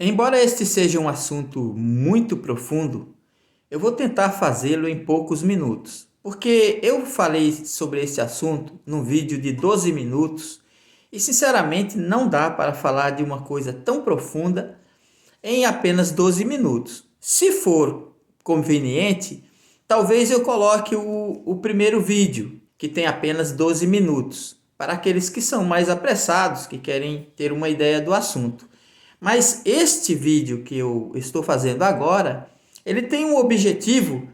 Embora este seja um assunto muito profundo, eu vou tentar fazê-lo em poucos minutos, porque eu falei sobre esse assunto num vídeo de 12 minutos e, sinceramente, não dá para falar de uma coisa tão profunda em apenas 12 minutos. Se for conveniente, talvez eu coloque o primeiro vídeo, que tem apenas 12 minutos, para aqueles que são mais apressados, que querem ter uma ideia do assunto. Mas este vídeo que eu estou fazendo agora, ele tem um objetivo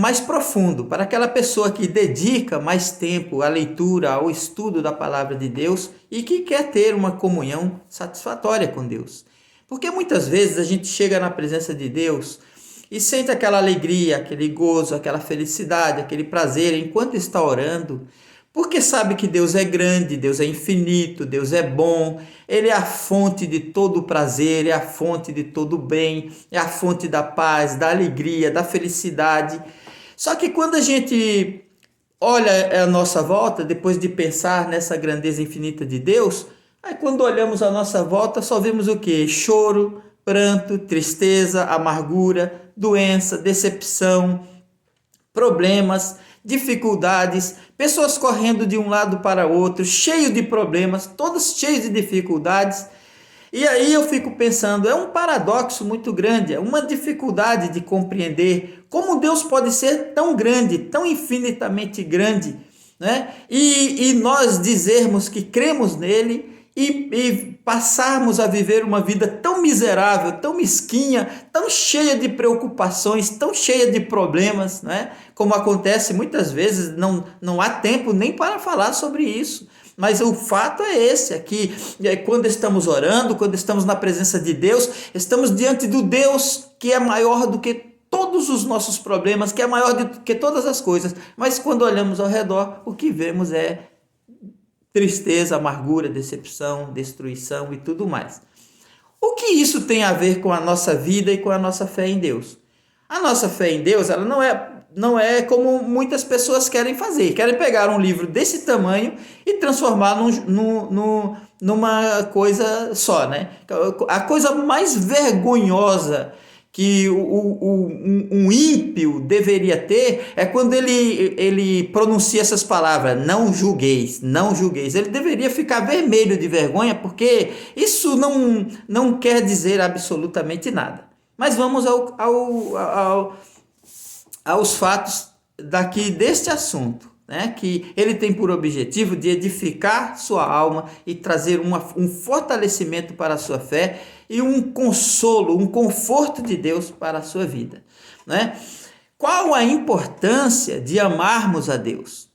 mais profundo, para aquela pessoa que dedica mais tempo à leitura, ao estudo da palavra de Deus e que quer ter uma comunhão satisfatória com Deus. Porque muitas vezes a gente chega na presença de Deus e sente aquela alegria, aquele gozo, aquela felicidade, aquele prazer enquanto está orando, porque sabe que Deus é grande, Deus é infinito, Deus é bom, Ele é a fonte de todo o prazer, é a fonte de todo o bem, é a fonte da paz, da alegria, da felicidade. Só que quando a gente olha a nossa volta, depois de pensar nessa grandeza infinita de Deus, aí quando olhamos a nossa volta só vemos o quê? Choro, pranto, tristeza, amargura, doença, decepção, problemas, dificuldades, pessoas correndo de um lado para outro, cheio de problemas, todos cheios de dificuldades. E aí eu fico pensando, é um paradoxo muito grande, é uma dificuldade de compreender como Deus pode ser tão grande, tão infinitamente grande, né? E nós dizermos que cremos nele e passarmos a viver uma vida tão miserável, tão mesquinha, tão cheia de preocupações, tão cheia de problemas, né? Como acontece muitas vezes, não há tempo nem para falar sobre isso. Mas o fato é esse, é que quando estamos orando, quando estamos na presença de Deus, estamos diante do Deus que é maior do que todos os nossos problemas, que é maior do que todas as coisas. Mas quando olhamos ao redor, o que vemos é tristeza, amargura, decepção, destruição e tudo mais. O que isso tem a ver com a nossa vida e com a nossa fé em Deus? A nossa fé em Deus, ela não é como muitas pessoas querem fazer. Querem pegar um livro desse tamanho e transformar numa coisa só, né? A coisa mais vergonhosa que um ímpio deveria ter é quando ele pronuncia essas palavras, não julgueis, não julgueis. Ele deveria ficar vermelho de vergonha, porque isso não quer dizer absolutamente nada. Mas vamos aos fatos deste assunto, né? Que ele tem por objetivo de edificar sua alma e trazer um fortalecimento para a sua fé e um consolo, um conforto de Deus para a sua vida, né? Qual a importância de amarmos a Deus?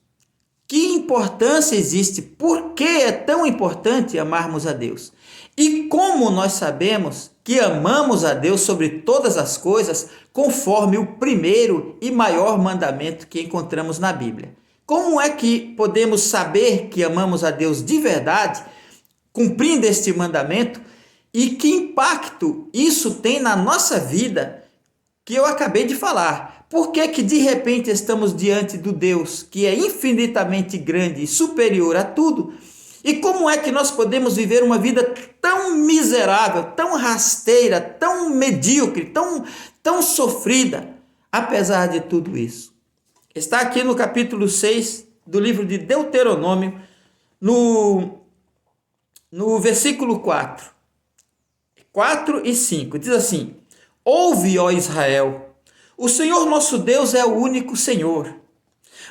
Que importância existe? Por que é tão importante amarmos a Deus? E como nós sabemos que amamos a Deus sobre todas as coisas, conforme o primeiro e maior mandamento que encontramos na Bíblia? Como é que podemos saber que amamos a Deus de verdade, cumprindo este mandamento, e que impacto isso tem na nossa vida que eu acabei de falar? Por que que de repente estamos diante do Deus que é infinitamente grande e superior a tudo? E como é que nós podemos viver uma vida tão miserável, tão rasteira, tão medíocre, tão sofrida, apesar de tudo isso? Está aqui no capítulo 6 do livro de Deuteronômio, no versículo 4 e 5, diz assim: Ouve, ó Israel, o Senhor nosso Deus é o único Senhor.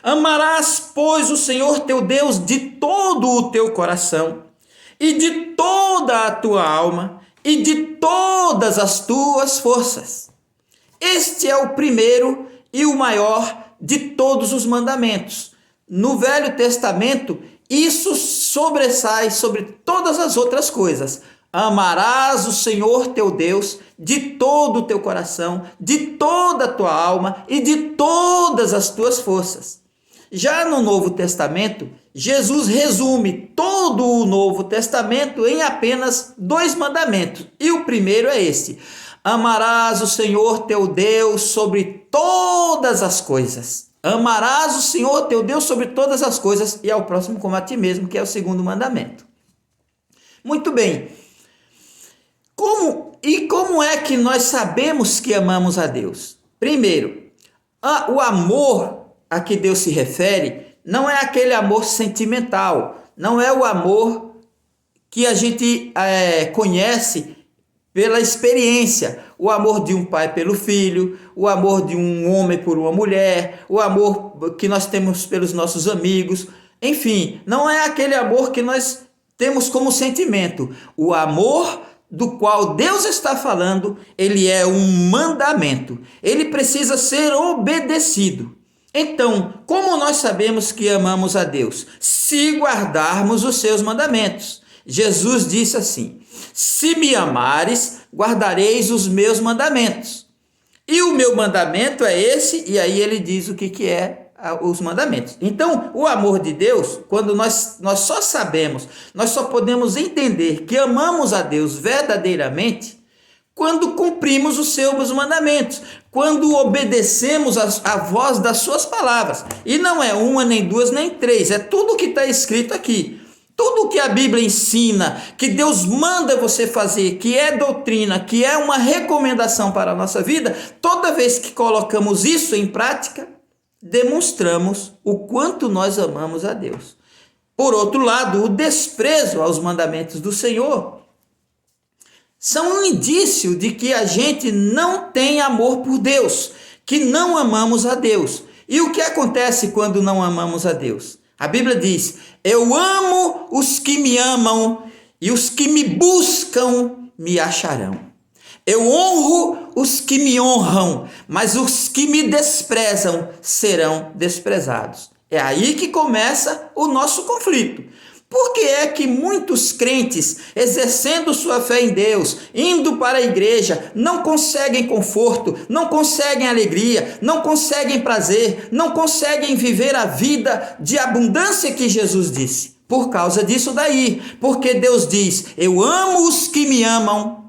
Amarás, pois, o Senhor teu Deus de todo o teu coração, e de toda a tua alma, e de todas as tuas forças. Este é o primeiro e o maior de todos os mandamentos. No Velho Testamento, isso sobressai sobre todas as outras coisas. Amarás o Senhor teu Deus de todo o teu coração, de toda a tua alma e de todas as tuas forças. Já no Novo Testamento, Jesus resume todo o Novo Testamento em apenas 2 mandamentos. E o primeiro é este: amarás o Senhor teu Deus sobre todas as coisas. Amarás o Senhor teu Deus sobre todas as coisas e ao próximo como a ti mesmo, que é o segundo mandamento. Muito bem. como é que nós sabemos que amamos a Deus? Primeiro, o amor a que Deus se refere não é aquele amor sentimental, não é o amor que a gente conhece pela experiência, o amor de um pai pelo filho, o amor de um homem por uma mulher, o amor que nós temos pelos nossos amigos, enfim, não é aquele amor que nós temos como sentimento. O amor do qual Deus está falando, ele é um mandamento, ele precisa ser obedecido. Então, como nós sabemos que amamos a Deus? Se guardarmos os seus mandamentos. Jesus disse assim: se me amares, guardareis os meus mandamentos. E o meu mandamento é esse, e aí ele diz o que é os mandamentos. Então, o amor de Deus, quando nós só sabemos, nós só podemos entender que amamos a Deus verdadeiramente quando cumprimos os seus mandamentos, quando obedecemos a voz das suas palavras. E não é uma, nem duas, nem três, é tudo que está escrito aqui. Tudo que a Bíblia ensina, que Deus manda você fazer, que é doutrina, que é uma recomendação para a nossa vida, toda vez que colocamos isso em prática, demonstramos o quanto nós amamos a Deus. Por outro lado, o desprezo aos mandamentos do Senhor são um indício de que a gente não tem amor por Deus, que não amamos a Deus. E o que acontece quando não amamos a Deus? A Bíblia diz: eu amo os que me amam e os que me buscam me acharão. Eu honro os que me honram, mas os que me desprezam serão desprezados. É aí que começa o nosso conflito. Por que é que muitos crentes, exercendo sua fé em Deus, indo para a igreja, não conseguem conforto, não conseguem alegria, não conseguem prazer, não conseguem viver a vida de abundância que Jesus disse? Por causa disso daí, porque Deus diz: eu amo os que me amam,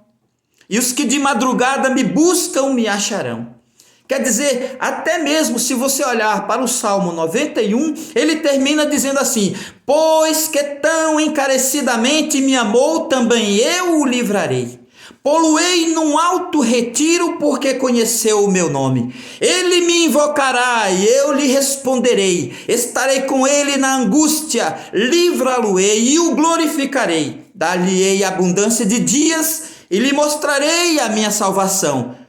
e os que de madrugada me buscam me acharão. Quer dizer, até mesmo se você olhar para o Salmo 91, ele termina dizendo assim: pois que tão encarecidamente me amou, também eu o livrarei. Pô-lo-ei num alto retiro, porque conheceu o meu nome. Ele me invocará e eu lhe responderei. Estarei com ele na angústia, livrá-lo-ei e o glorificarei. Dar-lhe-ei abundância de dias e lhe mostrarei a minha salvação.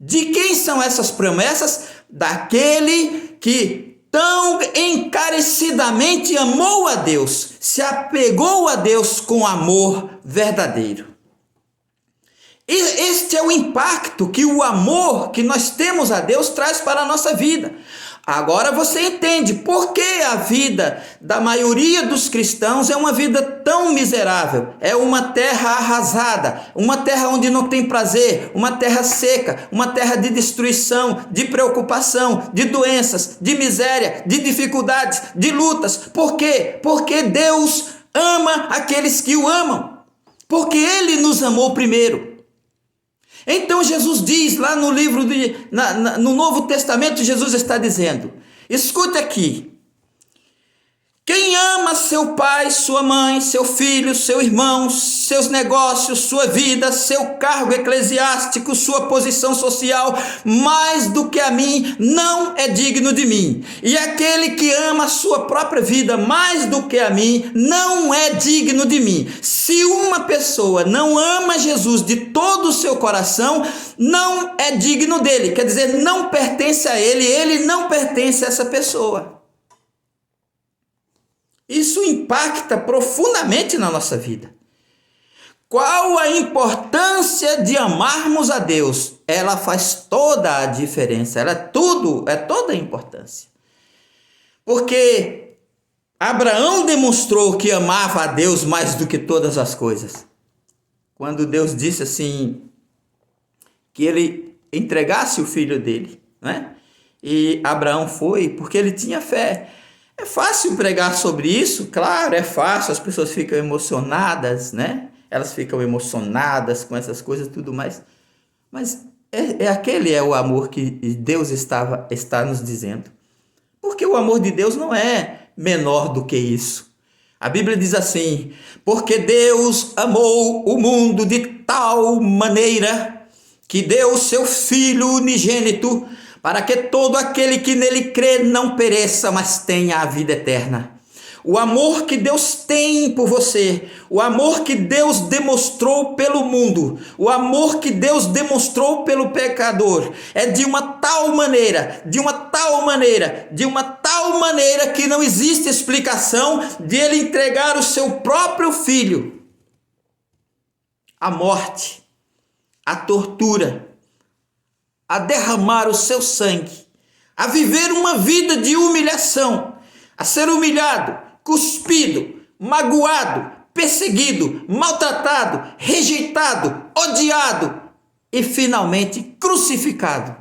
De quem são essas promessas? Daquele que tão encarecidamente amou a Deus, se apegou a Deus com amor verdadeiro. E este é o impacto que o amor que nós temos a Deus traz para a nossa vida. Agora você entende por que a vida da maioria dos cristãos é uma vida tão miserável. É uma terra arrasada, uma terra onde não tem prazer, uma terra seca, uma terra de destruição, de preocupação, de doenças, de miséria, de dificuldades, de lutas. Por quê? Porque Deus ama aqueles que o amam. Porque Ele nos amou primeiro. Então Jesus diz lá no livro, no Novo Testamento, Jesus está dizendo: escuta aqui, quem ama seu pai, sua mãe, seu filho, seu irmão, seus negócios, sua vida, seu cargo eclesiástico, sua posição social, mais do que a mim, não é digno de mim. E aquele que ama a sua própria vida mais do que a mim, não é digno de mim. Se uma pessoa não ama Jesus de todo o seu coração, não é digno dele. Quer dizer, não pertence a ele, ele não pertence a essa pessoa. Isso impacta profundamente na nossa vida. Qual a importância de amarmos a Deus? Ela faz toda a diferença, ela é toda a importância. Porque Abraão demonstrou que amava a Deus mais do que todas as coisas. Quando Deus disse assim, que ele entregasse o filho dele, né? E Abraão foi porque ele tinha fé. É fácil pregar sobre isso? Claro, é fácil, as pessoas ficam emocionadas, né? Elas ficam emocionadas com essas coisas e tudo mais. Mas aquele é o amor que Deus está nos dizendo. Porque o amor de Deus não é menor do que isso. A Bíblia diz assim: porque Deus amou o mundo de tal maneira que deu o seu Filho unigênito, para que todo aquele que nele crê não pereça, mas tenha a vida eterna. O amor que Deus tem por você, o amor que Deus demonstrou pelo mundo, o amor que Deus demonstrou pelo pecador, é de uma tal maneira, que não existe explicação de ele entregar o seu próprio Filho à morte, à tortura, a derramar o seu sangue, a viver uma vida de humilhação, a ser humilhado, cuspido, magoado, perseguido, maltratado, rejeitado, odiado e finalmente crucificado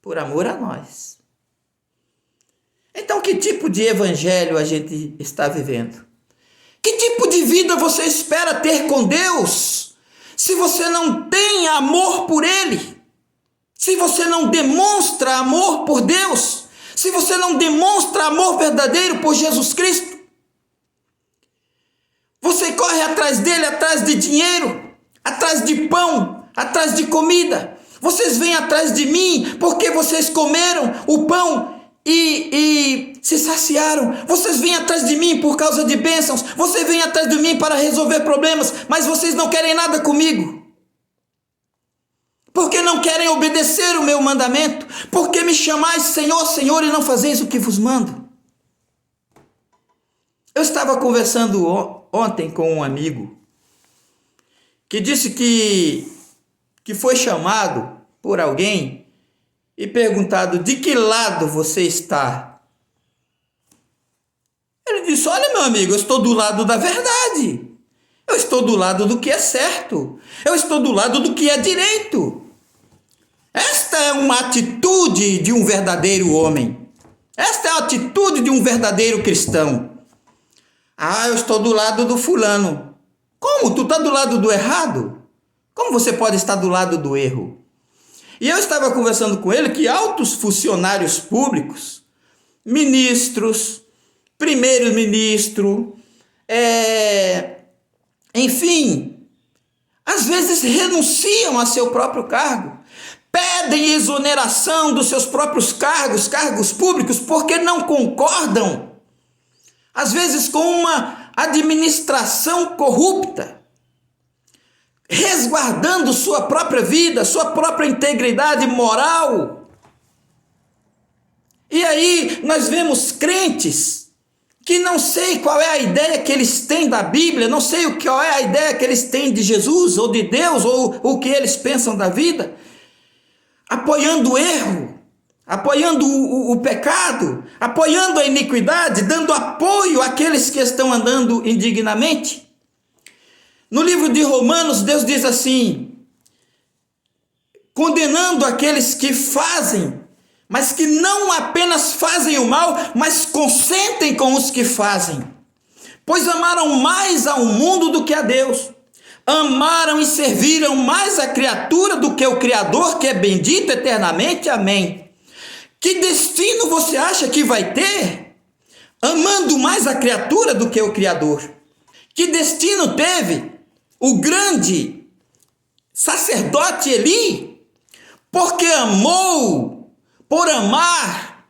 por amor a nós. Então, que tipo de evangelho a gente está vivendo? Que tipo de vida você espera ter com Deus se você não tem amor por Ele? Se você não demonstra amor por Deus? Se você não demonstra amor verdadeiro por Jesus Cristo? Você corre atrás dele, atrás de dinheiro, atrás de pão, atrás de comida. Vocês vêm atrás de mim porque vocês comeram o pão e se saciaram. Vocês vêm atrás de mim por causa de bênçãos. Vocês vêm atrás de mim para resolver problemas, mas vocês não querem nada comigo. Porque não querem obedecer o meu mandamento? Porque me chamais Senhor, Senhor, e não fazeis o que vos mando? Eu estava conversando ontem com um amigo que disse que foi chamado por alguém e perguntado: de que lado você está? Ele disse: olha, meu amigo, eu estou do lado da verdade. Eu estou do lado do que é certo. Eu estou do lado do que é direito. Esta é uma atitude de um verdadeiro homem. Esta é a atitude de um verdadeiro cristão. Ah, eu estou do lado do fulano. Como? Tu está do lado do errado? Como você pode estar do lado do erro? E eu estava conversando com ele que altos funcionários públicos, ministros, primeiro-ministro, enfim, às vezes renunciam a seu próprio cargo, pedem exoneração dos seus próprios cargos públicos, porque não concordam, às vezes, com uma administração corrupta, resguardando sua própria vida, sua própria integridade moral. E aí nós vemos crentes que não sei qual é a ideia que eles têm da Bíblia, não sei qual é a ideia que eles têm de Jesus, ou de Deus, ou o que eles pensam da vida, apoiando o erro, apoiando o pecado, apoiando a iniquidade, dando apoio àqueles que estão andando indignamente. No livro de Romanos, Deus diz assim, condenando aqueles que fazem, mas que não apenas fazem o mal, mas consentem com os que fazem. Pois amaram mais ao mundo do que a Deus. Amaram e serviram mais a criatura do que o Criador, que é bendito eternamente. Amém. Que destino você acha que vai ter, amando mais a criatura do que o Criador? Que destino teve o grande sacerdote Eli? Porque amou, por amar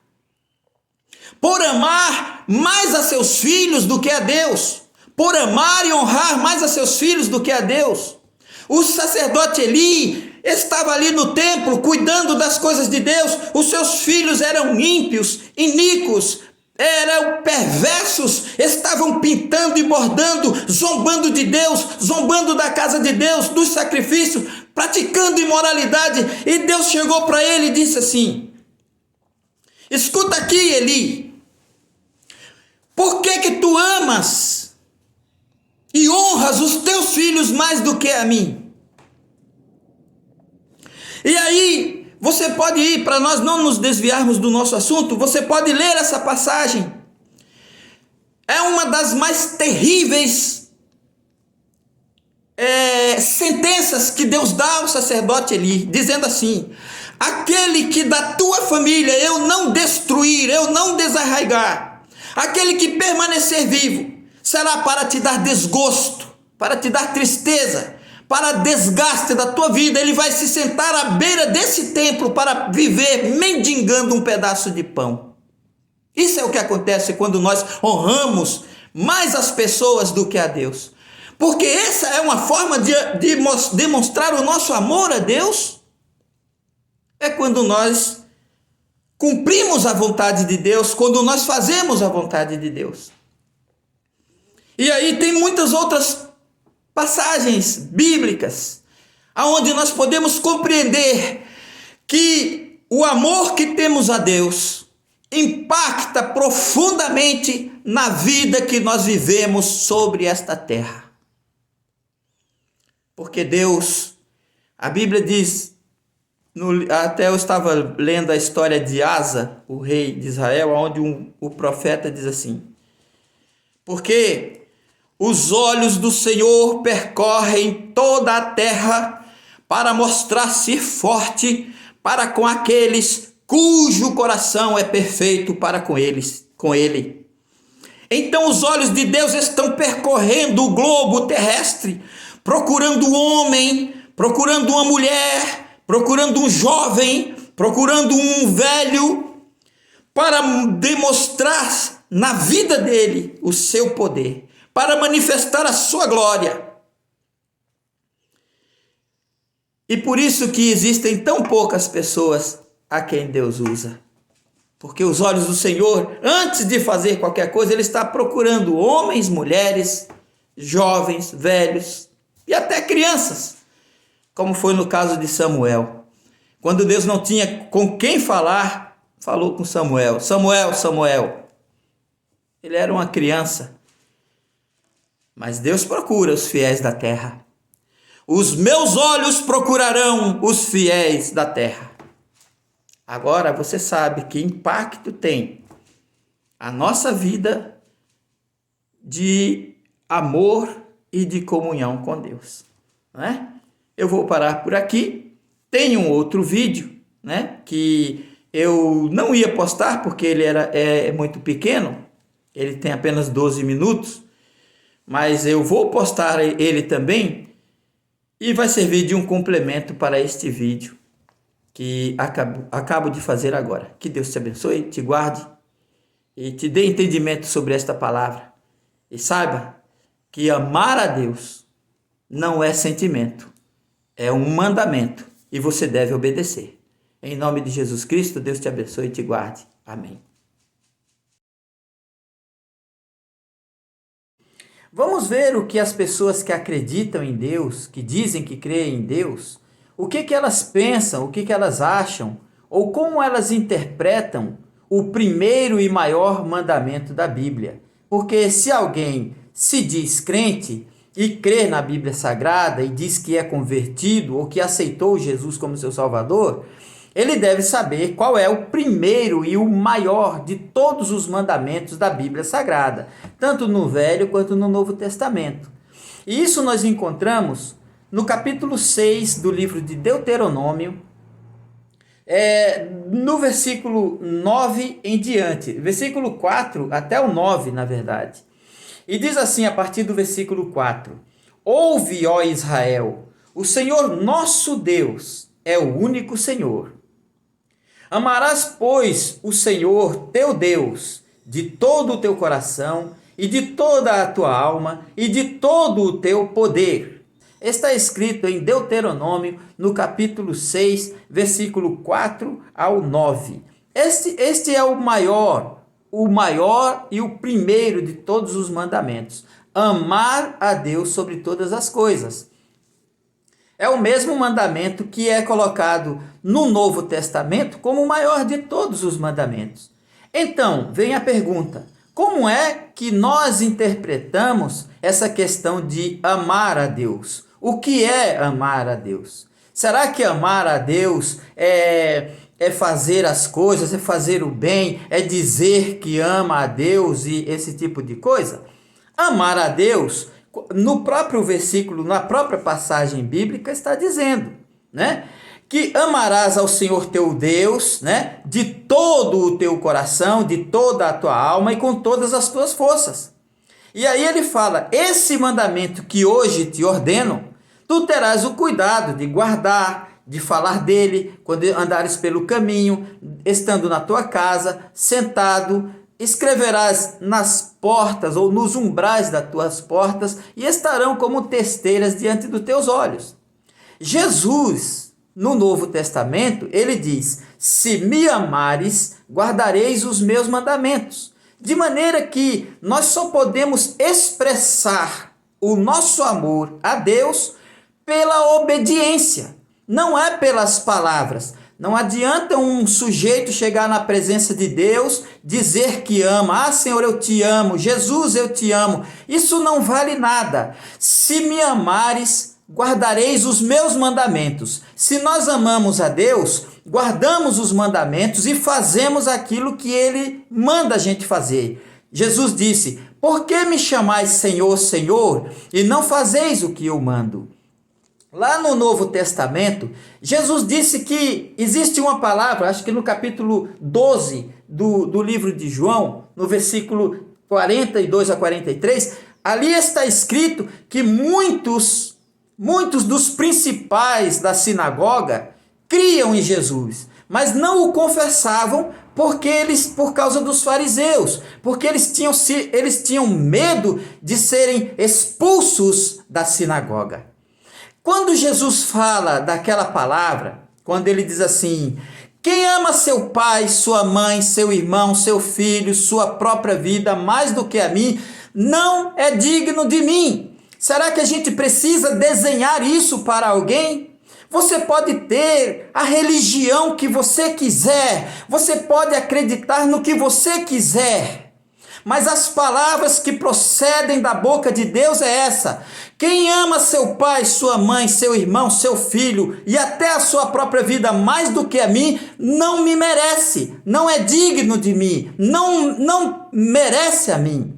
mais a seus filhos do que a Deus, por amar e honrar mais a seus filhos do que a Deus. O sacerdote Eli estava ali no templo cuidando das coisas de Deus. Os seus filhos eram ímpios, iníquos, eram perversos, estavam pintando e bordando, zombando de Deus, zombando da casa de Deus, dos sacrifícios, praticando imoralidade. E Deus chegou para ele e disse assim: escuta aqui, Eli, por que tu amas e honras os teus filhos mais do que a mim? E aí, você pode ir, para nós não nos desviarmos do nosso assunto, você pode ler essa passagem. É uma das mais terríveis sentenças que Deus dá ao sacerdote Eli, dizendo assim: aquele que da tua família eu não destruir, eu não desarraigar, aquele que permanecer vivo, será para te dar desgosto, para te dar tristeza, para desgaste da tua vida, ele vai se sentar à beira desse templo para viver mendigando um pedaço de pão. Isso é o que acontece quando nós honramos mais as pessoas do que a Deus. Porque essa é uma forma de demonstrar o nosso amor a Deus. É quando nós cumprimos a vontade de Deus, quando nós fazemos a vontade de Deus. E aí tem muitas outras passagens bíblicas, onde nós podemos compreender que o amor que temos a Deus impacta profundamente na vida que nós vivemos sobre esta terra. Porque Deus, a Bíblia diz, até eu estava lendo a história de Asa, o rei de Israel, onde o profeta diz assim: porque os olhos do Senhor percorrem toda a terra para mostrar-se forte para com aqueles cujo coração é perfeito para com ele. Então os olhos de Deus estão percorrendo o globo terrestre, procurando um homem, procurando uma mulher, procurando um jovem, procurando um velho, para demonstrar na vida dele o seu poder, para manifestar a sua glória. E por isso que existem tão poucas pessoas a quem Deus usa. Porque os olhos do Senhor, antes de fazer qualquer coisa, Ele está procurando homens, mulheres, jovens, velhos e até crianças, como foi no caso de Samuel. Quando Deus não tinha com quem falar, falou com Samuel. Samuel, Samuel. Ele era uma criança. Mas Deus procura os fiéis da terra. Os meus olhos procurarão os fiéis da terra. Agora você sabe que impacto tem a nossa vida de amor e de comunhão com Deus, né? Eu vou parar por aqui. Tem um outro vídeo, né, que eu não ia postar porque ele é muito pequeno. Ele tem apenas 12 minutos, mas eu vou postar ele também e vai servir de um complemento para este vídeo que acabo de fazer agora. Que Deus te abençoe, te guarde e te dê entendimento sobre esta palavra. E saiba que amar a Deus não é sentimento, é um mandamento e você deve obedecer. Em nome de Jesus Cristo, Deus te abençoe e te guarde. Amém. Vamos ver o que as pessoas que acreditam em Deus, que dizem que creem em Deus, o que elas pensam, o que elas acham, ou como elas interpretam o primeiro e maior mandamento da Bíblia. Porque se alguém se diz crente e crê na Bíblia Sagrada e diz que é convertido ou que aceitou Jesus como seu Salvador, ele deve saber qual é o primeiro e o maior de todos os mandamentos da Bíblia Sagrada, tanto no Velho quanto no Novo Testamento. E isso nós encontramos no capítulo 6 do livro de Deuteronômio, no versículo 9 em diante, versículo 4 até o 9, na verdade. E diz assim a partir do versículo 4: Ouve, ó Israel, o Senhor nosso Deus é o único Senhor. Amarás, pois, o Senhor teu Deus de todo o teu coração e de toda a tua alma e de todo o teu poder. Está escrito em Deuteronômio, no capítulo 6, versículo 4 ao 9. Este é o maior e o primeiro de todos os mandamentos. Amar a Deus sobre todas as coisas. É o mesmo mandamento que é colocado no Novo Testamento como o maior de todos os mandamentos. Então, vem a pergunta: como é que nós interpretamos essa questão de amar a Deus? O que é amar a Deus? Será que amar a Deus é fazer as coisas, é fazer o bem, é dizer que ama a Deus e esse tipo de coisa? Amar a Deus, no próprio versículo, na própria passagem bíblica, está dizendo, né, que amarás ao Senhor teu Deus, né, de todo o teu coração, de toda a tua alma e com todas as tuas forças. E aí ele fala: esse mandamento que hoje te ordeno, Tu terás o cuidado de guardar, de falar dele quando andares pelo caminho, estando na tua casa, sentado, escreverás nas portas ou nos umbrais das tuas portas e estarão como testeiras diante dos teus olhos. Jesus, no Novo Testamento, ele diz: se me amares, guardareis os meus mandamentos. De maneira que nós só podemos expressar o nosso amor a Deus pela obediência, não é pelas palavras. Não adianta um sujeito chegar na presença de Deus, dizer que ama. Ah, Senhor, eu te amo. Jesus, eu te amo. Isso não vale nada. Se me amares, guardareis os meus mandamentos. Se nós amamos a Deus, guardamos os mandamentos e fazemos aquilo que Ele manda a gente fazer. Jesus disse: por que me chamais Senhor, Senhor, e não fazeis o que eu mando? Lá no Novo Testamento, Jesus disse que existe uma palavra, acho que no capítulo 12 do livro de João, no versículo 42 a 43, ali está escrito que muitos dos principais da sinagoga criam em Jesus, mas não o confessavam por causa dos fariseus, porque eles tinham medo de serem expulsos da sinagoga. Quando Jesus fala daquela palavra, quando ele diz assim: quem ama seu pai, sua mãe, seu irmão, seu filho, sua própria vida mais do que a mim, não é digno de mim. Será que a gente precisa desenhar isso para alguém? Você pode ter a religião que você quiser, você pode acreditar no que você quiser, mas as palavras que procedem da boca de Deus é essa: quem ama seu pai, sua mãe, seu irmão, seu filho e até a sua própria vida mais do que a mim, não me merece, não é digno de mim, não merece a mim.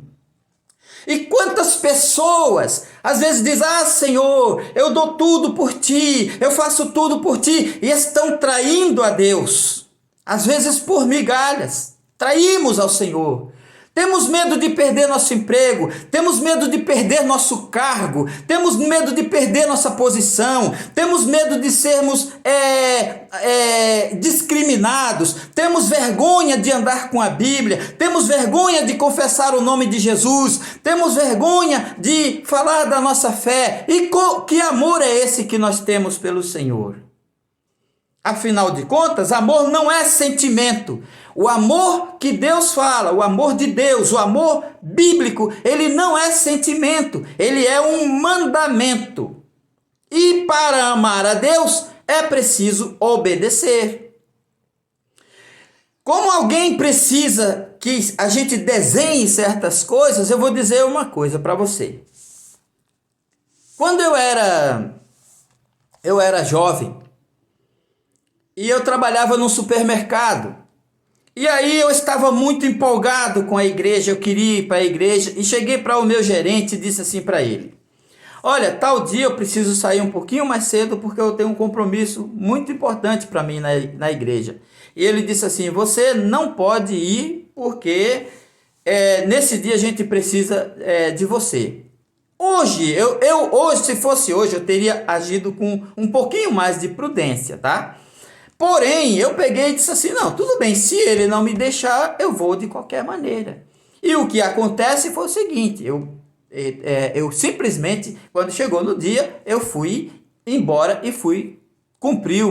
E quantas pessoas às vezes dizem: ah, Senhor, eu dou tudo por ti, eu faço tudo por ti, e estão traindo a Deus, às vezes por migalhas. Traímos ao Senhor. Temos medo de perder nosso emprego, temos medo de perder nosso cargo, temos medo de perder nossa posição, temos medo de sermos discriminados, temos vergonha de andar com a Bíblia, temos vergonha de confessar o nome de Jesus, temos vergonha de falar da nossa fé. E que amor é esse que nós temos pelo Senhor? Afinal de contas, amor não é sentimento. O amor que Deus fala, o amor de Deus, o amor bíblico, ele não é sentimento, ele é um mandamento. E para amar a Deus é preciso obedecer. Como alguém precisa que a gente desenhe certas coisas, eu vou dizer uma coisa para você. Quando eu era jovem e eu trabalhava num supermercado, e aí eu estava muito empolgado com a igreja, eu queria ir para a igreja, e cheguei para o meu gerente e disse assim para ele: olha, tal dia eu preciso sair um pouquinho mais cedo porque eu tenho um compromisso muito importante para mim na igreja. E ele disse assim: você não pode ir porque nesse dia a gente precisa de você. Hoje, hoje, se fosse hoje, eu teria agido com um pouquinho mais de prudência, tá? Porém, eu peguei e disse assim: não, tudo bem, se ele não me deixar, eu vou de qualquer maneira. E o que acontece foi o seguinte: eu simplesmente, quando chegou no dia, eu fui embora e fui cumprir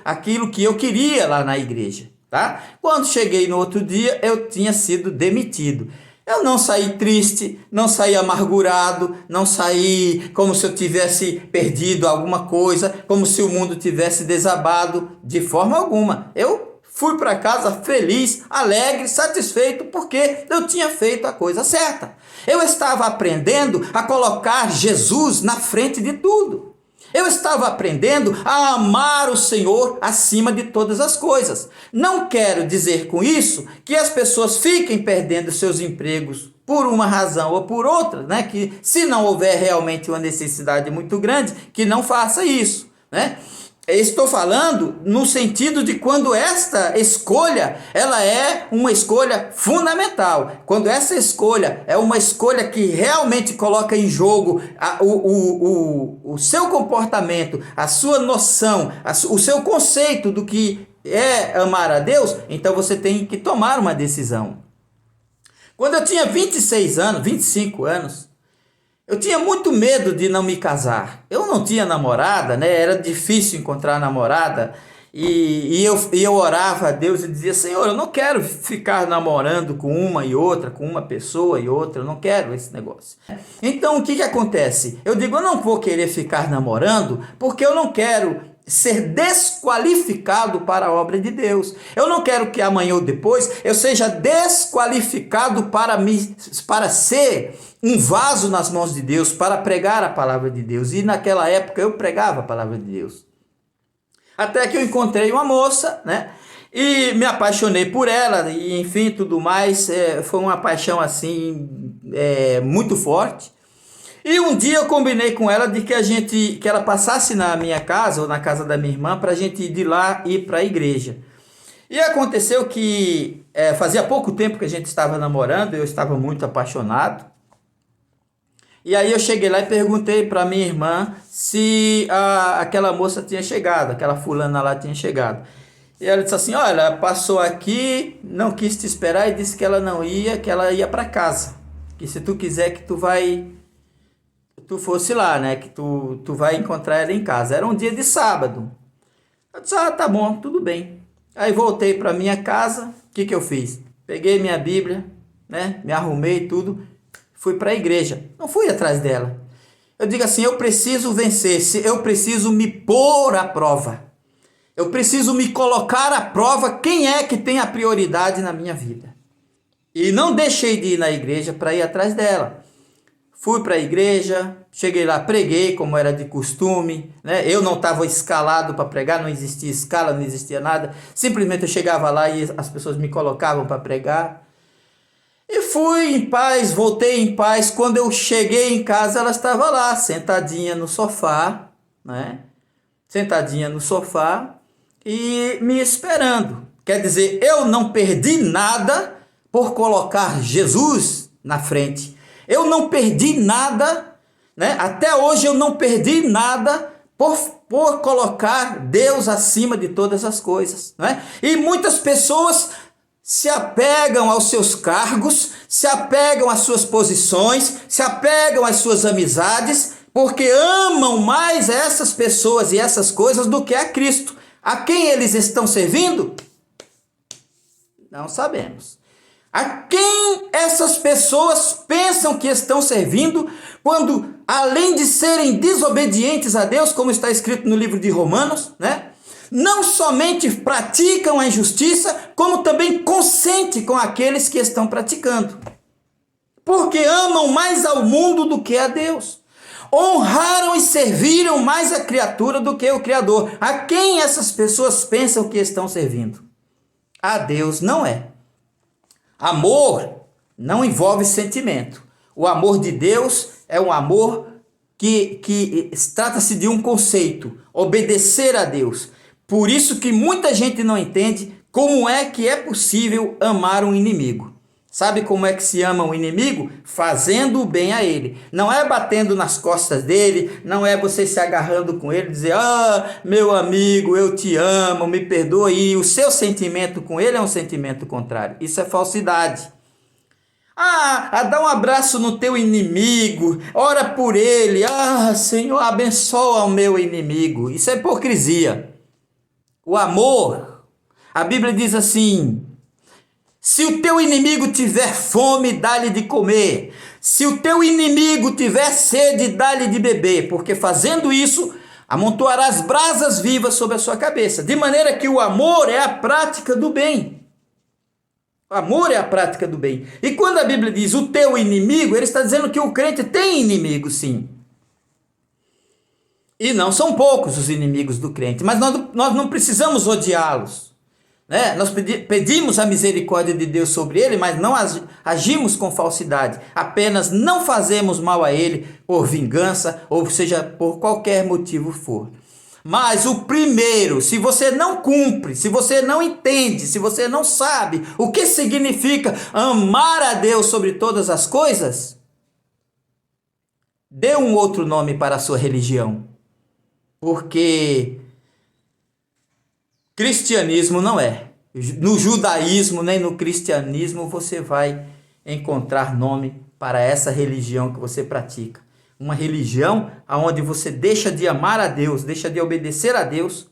aquilo que eu queria lá na igreja, tá? Quando cheguei no outro dia, eu tinha sido demitido. Eu não saí triste, não saí amargurado, não saí como se eu tivesse perdido alguma coisa, como se o mundo tivesse desabado, de forma alguma. Eu fui para casa feliz, alegre, satisfeito, porque eu tinha feito a coisa certa. Eu estava aprendendo a colocar Jesus na frente de tudo. Eu estava aprendendo a amar o Senhor acima de todas as coisas. Não quero dizer com isso que as pessoas fiquem perdendo seus empregos por uma razão ou por outra, né? Que se não houver realmente uma necessidade muito grande, que não faça isso, né? Estou falando no sentido de quando esta escolha, ela é uma escolha fundamental. Quando essa escolha é uma escolha que realmente coloca em jogo o seu comportamento, a sua noção, o seu conceito do que é amar a Deus, então você tem que tomar uma decisão. Quando eu tinha 26 anos, 25 anos, eu tinha muito medo de não me casar. Eu não tinha namorada, né? Era difícil encontrar namorada. E eu orava a Deus e dizia: Senhor, eu não quero ficar namorando com uma e outra, com uma pessoa e outra. Eu não quero esse negócio. Então, o que acontece? Eu digo: eu não vou querer ficar namorando porque eu não quero ser desqualificado para a obra de Deus. Eu não quero que amanhã ou depois eu seja desqualificado para ser um vaso nas mãos de Deus, para pregar a palavra de Deus. E naquela época eu pregava a palavra de Deus. Até que eu encontrei uma moça, né? E me apaixonei por ela, e enfim, tudo mais. Foi uma paixão assim, muito forte. E um dia eu combinei com ela de que ela passasse na minha casa ou na casa da minha irmã para a gente ir de lá e ir para a igreja. E aconteceu que fazia pouco tempo que a gente estava namorando, eu estava muito apaixonado. E aí eu cheguei lá e perguntei para minha irmã se aquela moça tinha chegado, aquela fulana lá tinha chegado. E ela disse assim: olha, passou aqui, não quis te esperar e disse que ela não ia, que ela ia para casa. Que se tu quiser que tu fosse lá, né? Que tu vai encontrar ela em casa. Era um dia de sábado. Eu disse: tá bom, tudo bem. Aí voltei para minha casa. O que eu fiz? Peguei minha Bíblia, né? Me arrumei tudo. Fui para a igreja. Não fui atrás dela. Eu digo assim: eu preciso vencer. Eu preciso me pôr à prova. Eu preciso me colocar à prova quem é que tem a prioridade na minha vida. E não deixei de ir na igreja para ir atrás dela. Fui para a igreja, cheguei lá, preguei como era de costume, né? Eu não estava escalado para pregar, não existia escala, não existia nada. Simplesmente eu chegava lá e as pessoas me colocavam para pregar. E fui em paz, voltei em paz. Quando eu cheguei em casa, ela estava lá, sentadinha no sofá, né? Sentadinha no sofá e me esperando. Quer dizer, eu não perdi nada por colocar Jesus na frente. Eu não perdi nada, né? Até hoje eu não perdi nada por colocar Deus acima de todas as coisas, né? E muitas pessoas se apegam aos seus cargos, se apegam às suas posições, se apegam às suas amizades, porque amam mais essas pessoas e essas coisas do que a Cristo. A quem eles estão servindo? Não sabemos. A quem essas pessoas pensam que estão servindo quando, além de serem desobedientes a Deus, como está escrito no livro de Romanos, né? Não somente praticam a injustiça, como também consentem com aqueles que estão praticando. Porque amam mais ao mundo do que a Deus. Honraram e serviram mais a criatura do que o Criador. A quem essas pessoas pensam que estão servindo? A Deus não é. Amor não envolve sentimento. O amor de Deus é um amor que trata-se de um conceito, obedecer a Deus. Por isso que muita gente não entende como é que é possível amar um inimigo. Sabe como é que se ama um inimigo? Fazendo o bem a ele. Não é batendo nas costas dele, não é você se agarrando com ele e dizer: meu amigo, eu te amo, me perdoe. E o seu sentimento com ele é um sentimento contrário. Isso é falsidade. Dá um abraço no teu inimigo, ora por ele. Senhor, abençoa o meu inimigo. Isso é hipocrisia. O amor, a Bíblia diz assim: se o teu inimigo tiver fome, dá-lhe de comer. Se o teu inimigo tiver sede, dá-lhe de beber. Porque fazendo isso, amontoarás brasas vivas sobre a sua cabeça. De maneira que o amor é a prática do bem. O amor é a prática do bem. E quando a Bíblia diz o teu inimigo, ele está dizendo que o crente tem inimigo, sim. E não são poucos os inimigos do crente. Mas nós não precisamos odiá-los. Né? Nós pedimos a misericórdia de Deus sobre ele, mas não agimos com falsidade. Apenas não fazemos mal a ele por vingança, ou seja, por qualquer motivo for. Mas o primeiro, se você não cumpre, se você não entende, se você não sabe o que significa amar a Deus sobre todas as coisas, dê um outro nome para a sua religião. Porque cristianismo não é. No judaísmo nem no cristianismo você vai encontrar nome para essa religião que você pratica. Uma religião onde você deixa de amar a Deus, deixa de obedecer a Deus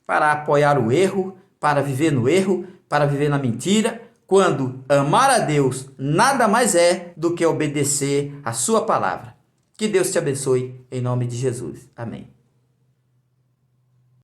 para apoiar o erro, para viver no erro, para viver na mentira, quando amar a Deus nada mais é do que obedecer a sua palavra. Que Deus te abençoe em nome de Jesus. Amém.